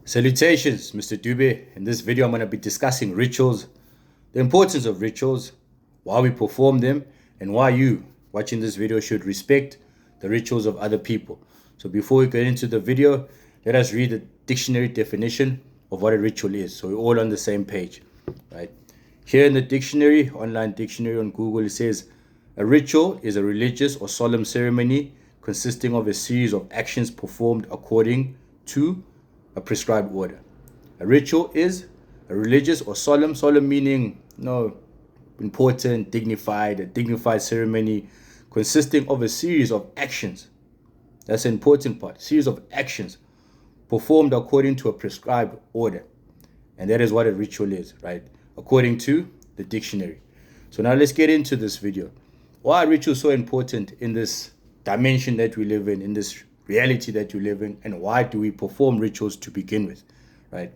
Salutations, Mr. Dube. In this video, I'm going to be discussing rituals, the importance of rituals, why we perform them, and why you watching this video should respect the rituals of other people. So before we get into the video, let us read the dictionary definition of what a ritual is, so we're all on the same page, right? Here in the dictionary, online dictionary on Google, it says a ritual is a religious or solemn ceremony consisting of a series of actions performed according to a prescribed order. A ritual is a religious or solemn meaning, important, dignified, a dignified ceremony consisting of a series of actions. That's the important part. Series of actions performed according to a prescribed order. And that is what a ritual is, right? According to the dictionary. So now let's get into this video. Why are rituals so important in this dimension that we live in this reality that you live in, and why do we perform rituals to begin with, right?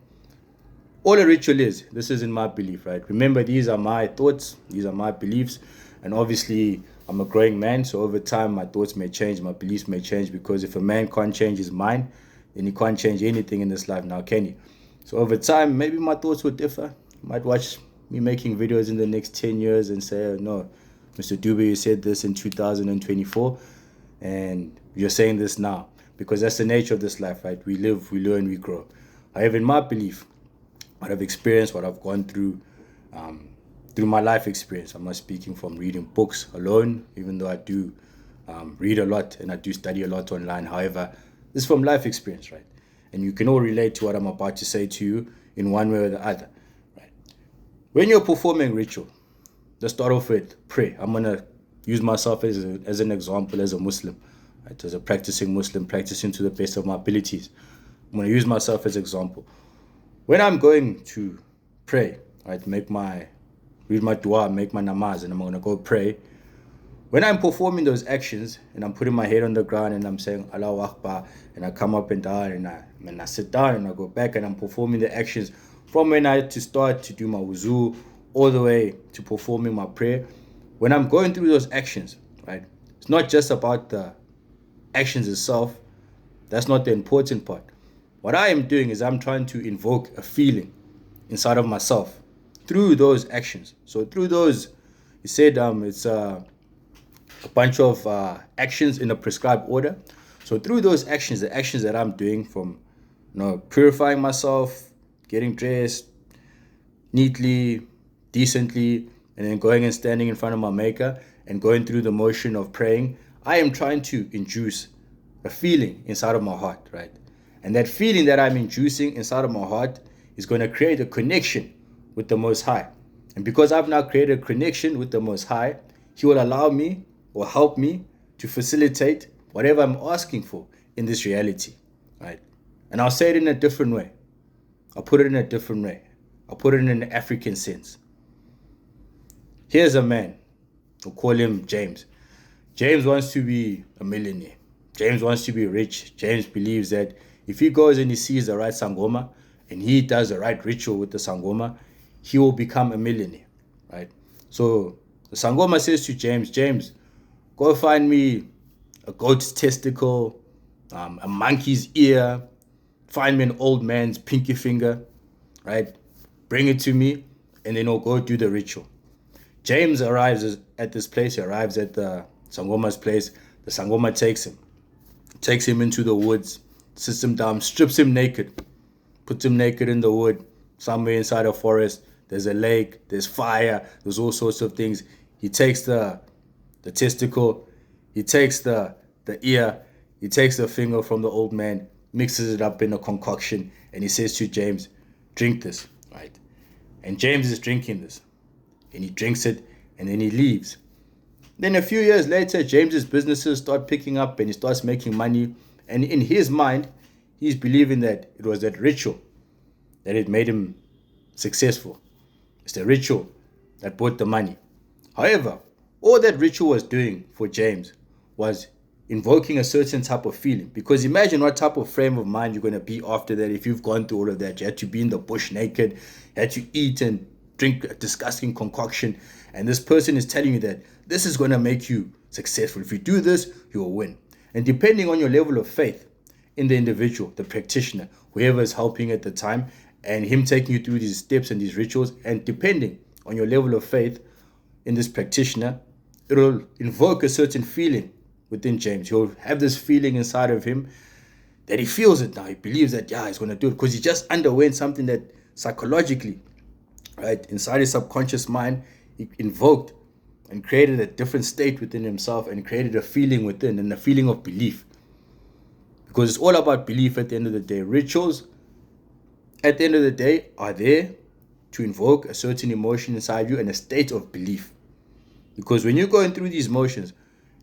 All a ritual is, this is in my belief, right? Remember, these are my thoughts, these are my beliefs, and obviously I'm a growing man, so over time my thoughts may change, my beliefs may change, because if a man can't change his mind, then he can't change anything in this life now, can he? So over time, maybe my thoughts will differ. You might watch me making videos in the next 10 years and say, oh, no, Mr. Dube, you said this in 2024, and you're saying this now, because that's the nature of this life, right? We live, we learn, we grow. However, in my belief, what I've experienced, what I've gone through my life experience, I'm not speaking from reading books alone, even though I do read a lot and I do study a lot online. However, this is from life experience, right? And you can all relate to what I'm about to say to you in one way or the other, right? When you're performing ritual, let's start off with pray. I'm going to use myself as an example as a Muslim, right? As a practicing Muslim, practicing to the best of my abilities. I'm going to use myself as an example. When I'm going to pray, right, read my dua, make my namaz, and I'm going to go pray. When I'm performing those actions and I'm putting my head on the ground and I'm saying Allahu Akbar, and I come up and down and I sit down and I go back and I'm performing the actions from when I had to start to do my wuzu all the way to performing my prayer. When I'm going through those actions, right, it's not just about the actions itself. That's not the important part. What I am doing is I'm trying to invoke a feeling inside of myself through those actions. So through those, he said it's a bunch of actions in a prescribed order. So through those actions, the actions that I'm doing, from purifying myself, getting dressed neatly, decently, and then going and standing in front of my maker and going through the motion of praying, I am trying to induce a feeling inside of my heart, right? And that feeling that I'm inducing inside of my heart is going to create a connection with the Most High. And because I've now created a connection with the Most High, He will allow me or help me to facilitate whatever I'm asking for in this reality, right? And I'll say it in a different way. I'll put it in a different way. I'll put it in an African sense. Here's a man, we'll call him James. James wants to be a millionaire. James wants to be rich. James believes that if he goes and he sees the right sangoma and he does the right ritual with the sangoma, he will become a millionaire, right? So the sangoma says to James, James, go find me a goat's testicle, a monkey's ear, find me an old man's pinky finger, right? Bring it to me, and then I'll go do the ritual. James arrives at this place. He arrives at the sangoma's place. The sangoma takes him into the woods, sits him down, strips him naked, puts him naked in the wood, somewhere inside a forest. There's a lake, there's fire, there's all sorts of things. He takes the testicle, he takes the ear, he takes the finger from the old man, mixes it up in a concoction, and he says to James, drink this, right? And James is drinking this, and he drinks it, and then he leaves. Then a few years later, James's businesses start picking up and he starts making money. And in his mind, he's believing that it was that ritual that had made him successful. It's the ritual that brought the money. However, all that ritual was doing for James was invoking a certain type of feeling. Because imagine what type of frame of mind you're going to be after that if you've gone through all of that. You had to be in the bush naked, you had to eat and drink a disgusting concoction, and this person is telling you that this is going to make you successful. If you do this, you will win. And depending on your level of faith in the individual, the practitioner, whoever is helping at the time, and him taking you through these steps and these rituals. And depending on your level of faith in this practitioner, it'll invoke a certain feeling within James. He'll have this feeling inside of him that he feels it now. He believes that, yeah, he's going to do it because he just underwent something that psychologically, right, inside his subconscious mind, he invoked and created a different state within himself and created a feeling within, and a feeling of belief. Because it's all about belief at the end of the day. Rituals, at the end of the day, are there to invoke a certain emotion inside you and a state of belief. Because when you're going through these motions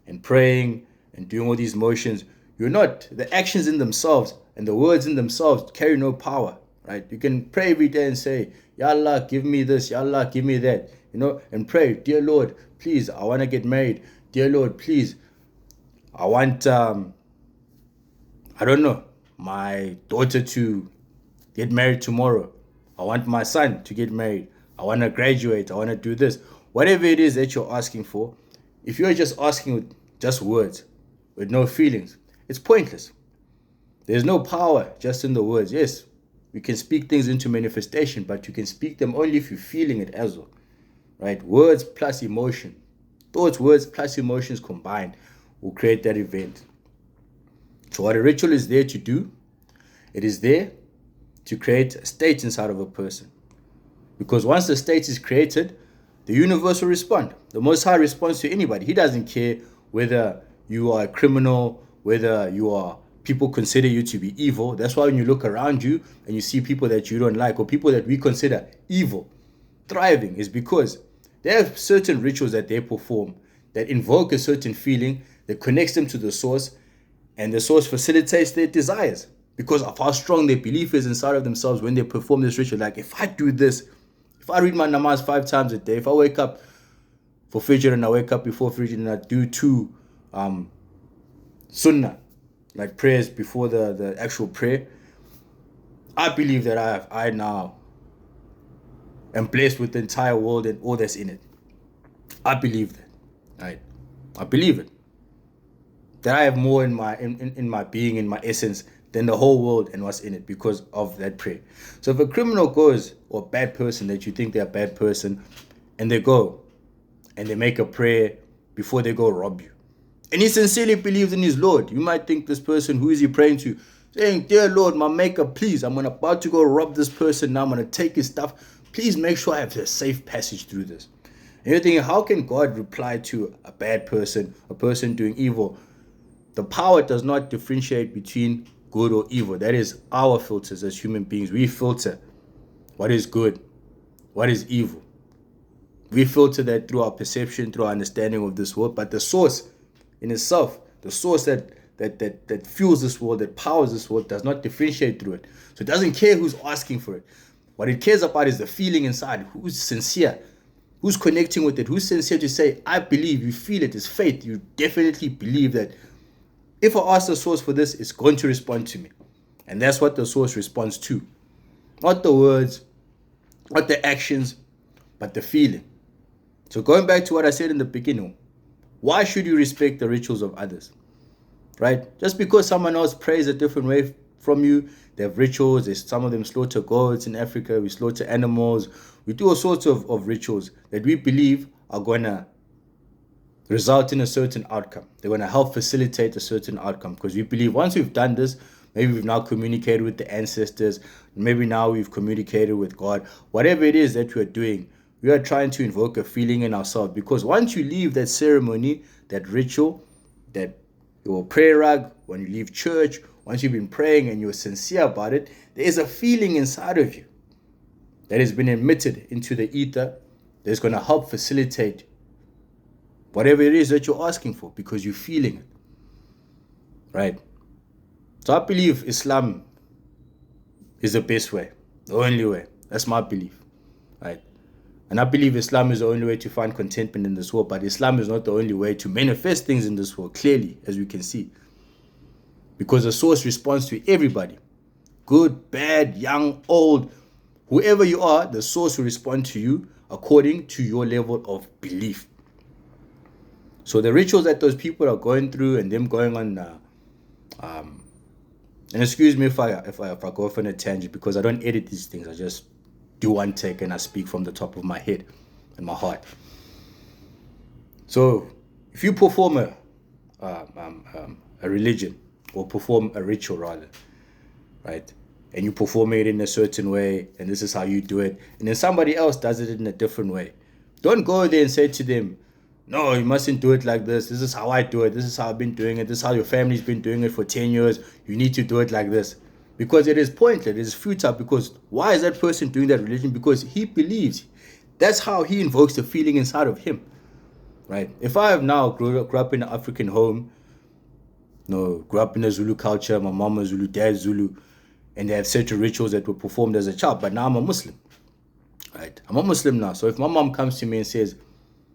and praying and doing all these motions, you're not, the actions in themselves and the words in themselves carry no power, right? You can pray every day and say, Ya Allah, give me this, Ya Allah, give me that, and pray, dear Lord, please, I want to get married. Dear Lord, please, I want, I don't know, my daughter to get married tomorrow. I want my son to get married. I want to graduate. I want to do this. Whatever it is that you're asking for, if you're just asking with just words, with no feelings, it's pointless. There's no power just in the words. Yes, we can speak things into manifestation, but you can speak them only if you're feeling it as well, right? Words plus emotion. Thoughts, words plus emotions combined will create that event. So what a ritual is there to do, it is there to create a state inside of a person. Because once the state is created, the universe will respond. The Most High responds to anybody. He doesn't care whether you are a criminal, whether people consider you to be evil. That's why when you look around you and you see people that you don't like or people that we consider evil, thriving, is because they have certain rituals that they perform that invoke a certain feeling that connects them to the source, and the source facilitates their desires because of how strong their belief is inside of themselves when they perform this ritual. Like, if I do this, if I read my namaz 5 times a day, if I wake up for Fajr and I wake up before Fajr and I do 2 sunnah, like prayers before the actual prayer, I believe that I now am blessed with the entire world and all that's in it. I believe that, right? I believe it. That I have more in my being, in my essence, than the whole world and what's in it because of that prayer. So if a criminal goes, or a bad person that you think they're a bad person, and they go and they make a prayer before they go rob you, and he sincerely believes in his Lord, you might think this person, who is he praying to? Saying, dear Lord, my maker, please, I'm about to go rob this person now. I'm going to take his stuff. Please make sure I have a safe passage through this. And you're thinking, how can God reply to a bad person, a person doing evil? The power does not differentiate between good or evil. That is our filters as human beings. We filter what is good, what is evil. We filter that through our perception, through our understanding of this world. But the source in itself, the source that fuels this world, that powers this world, does not differentiate through it. So it doesn't care who's asking for it. What it cares about is the feeling inside. Who's sincere? Who's connecting with it? Who's sincere to say, I believe, you feel it, it's faith. You definitely believe that if I ask the source for this, it's going to respond to me. And that's what the source responds to. Not the words, not the actions, but the feeling. So going back to what I said in the beginning, why should you respect the rituals of others? Right? Just because someone else prays a different way from you, they have rituals. Some of them slaughter goats in Africa. We slaughter animals. We do all sorts of rituals that we believe are going to result in a certain outcome. They're going to help facilitate a certain outcome because we believe once we've done this, maybe we've now communicated with the ancestors, maybe now we've communicated with God. Whatever it is that we are doing, we are trying to invoke a feeling in ourselves, because once you leave that ceremony, that ritual, that your prayer rug, when you leave church, once you've been praying and you're sincere about it, there is a feeling inside of you that has been emitted into the ether that's going to help facilitate whatever it is that you're asking for, because you're feeling it, right? So I believe Islam is the best way, the only way. That's my belief, right? And I believe Islam is the only way to find contentment in this world, but Islam is not the only way to manifest things in this world, clearly, as we can see. Because the source responds to everybody. Good, bad, young, old, whoever you are, the source will respond to you according to your level of belief. So the rituals that those people are going through and them going on And excuse me if I go off on a tangent, because I don't edit these things. I just do one take and I speak from the top of my head and my heart. So if you perform a religion, or perform a ritual rather, right? And you perform it in a certain way, and this is how you do it, and then somebody else does it in a different way. Don't go there and say to them, no, you mustn't do it like this. This is how I do it. This is how I've been doing it. This is how your family's been doing it for 10 years. You need to do it like this. Because it is pointless. It is futile. Because why is that person doing that religion? Because he believes. That's how he invokes the feeling inside of him. Right? If I have now grew up in an African home, grew up in a Zulu culture, my mom was Zulu, dad Zulu, and they have certain rituals that were performed as a child, but now I'm a Muslim. Right? I'm a Muslim now. So if my mom comes to me and says,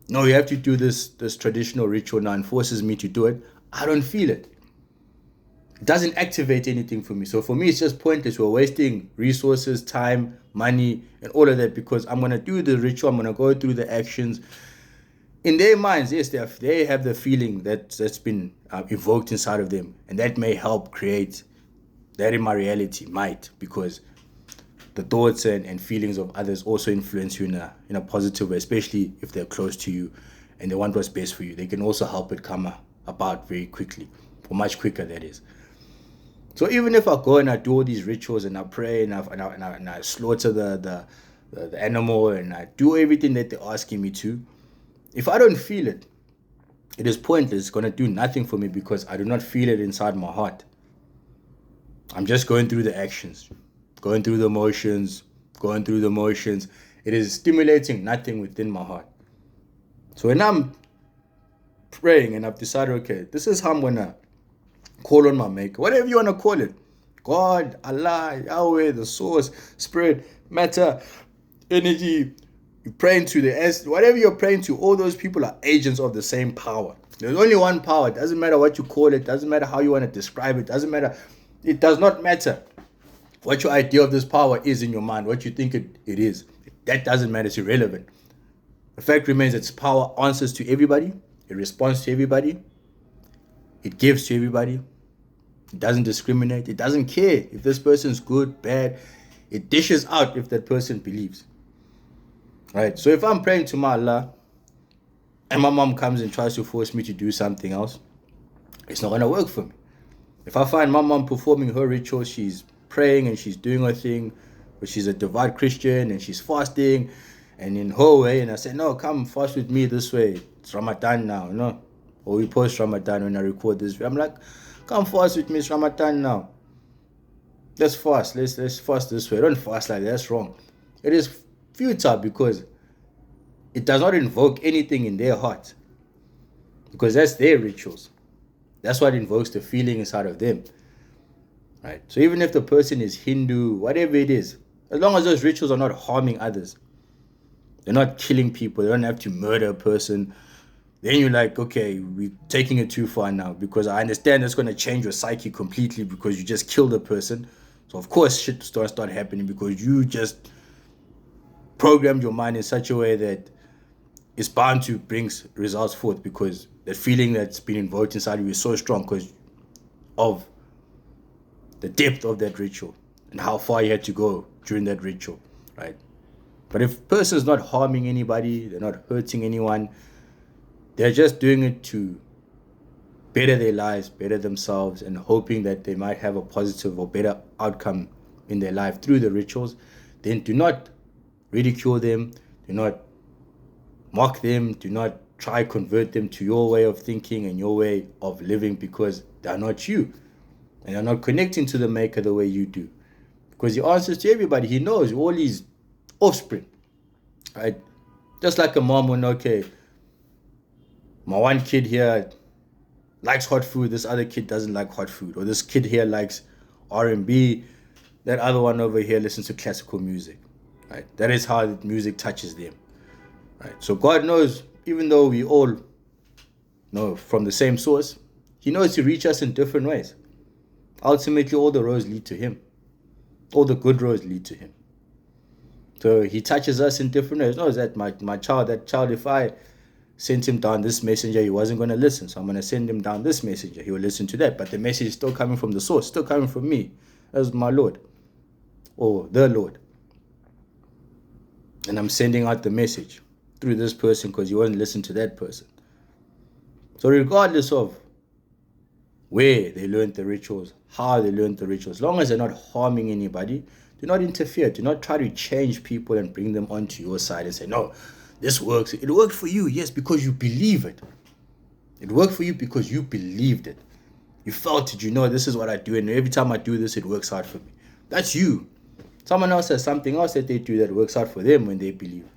no, you have to do this traditional ritual now, and forces me to do it, I don't feel it. It doesn't activate anything for me. So for me, it's just pointless. We're wasting resources, time, money, and all of that, because I'm going to do the ritual. I'm going to go through the actions. In their minds, yes, they have the feeling that's been evoked inside of them. And that may help create that in my reality, might, because the thoughts and feelings of others also influence you in a positive way, especially if they're close to you and they want what's best for you. They can also help it come about very quickly, or much quicker, that is. So even if I go and I do all these rituals and I pray and I slaughter the animal and I do everything that they're asking me to, if I don't feel it, it is pointless. It's going to do nothing for me, because I do not feel it inside my heart. I'm just going through the actions, going through the motions. It is stimulating nothing within my heart. So when I'm praying and I've decided, okay, this is how I'm going to call on my maker, whatever you want to call it, God, Allah, Yahweh, the source, spirit, matter, energy, you're praying to the S, whatever you're praying to, all those people are agents of the same power. There's only one power. It doesn't matter what you call it, doesn't matter how you want to describe it, doesn't matter. It does not matter what your idea of this power is in your mind, what you think it is. That doesn't matter. It's irrelevant. The fact remains that its power answers to everybody. It responds to everybody. It gives to everybody. It doesn't discriminate. It doesn't care if this person's good, bad. It dishes out if that person believes. Right? So if I'm praying to my Allah and my mom comes and tries to force me to do something else, it's not going to work for me. If I find my mom performing her ritual, she's praying and she's doing her thing, but she's a devout Christian and she's fasting and in her way, and I say, no, come fast with me this way. It's Ramadan now, no? Or we post Ramadan when I record this. I'm like, come fast with me, it's Ramadan now. Let's fast. Let's fast this way. Don't fast like that. That's wrong. It is futile, because it does not invoke anything in their heart, because that's their rituals. That's what invokes the feeling inside of them. Right? So even if the person is Hindu, whatever it is, as long as those rituals are not harming others, they're not killing people, they don't have to murder a person, then you're like, okay, we're taking it too far now, because I understand that's going to change your psyche completely, because you just killed a person. So of course shit start happening, because you just programmed your mind in such a way that it's bound to bring results forth, because the feeling that's been invoked inside of you is so strong because of the depth of that ritual and how far you had to go during that ritual, right? But if a person is not harming anybody, they're not hurting anyone, they're just doing it to better their lives, better themselves, and hoping that they might have a positive or better outcome in their life through the rituals, then do not ridicule them, do not mock them, do not try convert them to your way of thinking and your way of living, because they're not you. And you're not connecting to the maker the way you do. Because he answers to everybody. He knows all his offspring. Right? Just like a mom will know, okay, my one kid here likes hot food, this other kid doesn't like hot food. Or this kid here likes R&B, that other one over here listens to classical music. Right? That is how music touches them. Right? So God knows, even though we all know from the same source, he knows to reach us in different ways. Ultimately, all the roads lead to him. All the good roads lead to him. So he touches us in different ways. No, that my child, if I sent him down this messenger, he wasn't going to listen. So I'm going to send him down this messenger. He will listen to that. But the message is still coming from the source, still coming from me as my Lord or the Lord. And I'm sending out the message through this person because you won't listen to that person. So regardless of where they learned the rituals, how they learned the rituals, as long as they're not harming anybody, do not interfere. Do not try to change people and bring them onto your side and say, no, this works. It worked for you, yes, because you believe it. It worked for you because you believed it. You felt it, this is what I do, and every time I do this, it works out for me. That's you. Someone else has something else that they do that works out for them when they believe it.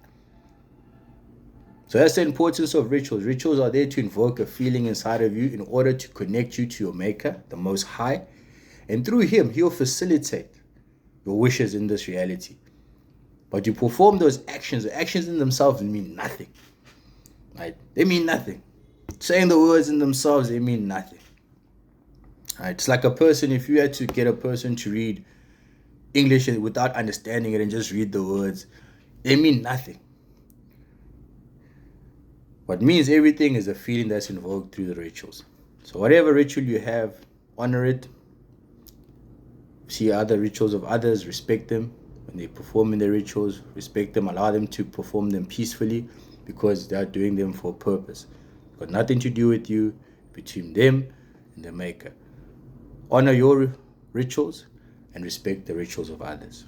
So that's the importance of rituals. Rituals are there to invoke a feeling inside of you in order to connect you to your Maker, the Most High. And through Him, He'll facilitate your wishes in this reality. But you perform those actions. The actions in themselves mean nothing. Right? They mean nothing. Saying the words in themselves, they mean nothing. Right? It's like a person, if you had to get a person to read English without understanding it and just read the words, they mean nothing. What means everything is a feeling that's invoked through the rituals. So whatever ritual you have, honor it. See other rituals of others, respect them. When they perform in their rituals, respect them, allow them to perform them peacefully because they are doing them for a purpose. It's got nothing to do with you, between them and the Maker. Honor your rituals and respect the rituals of others.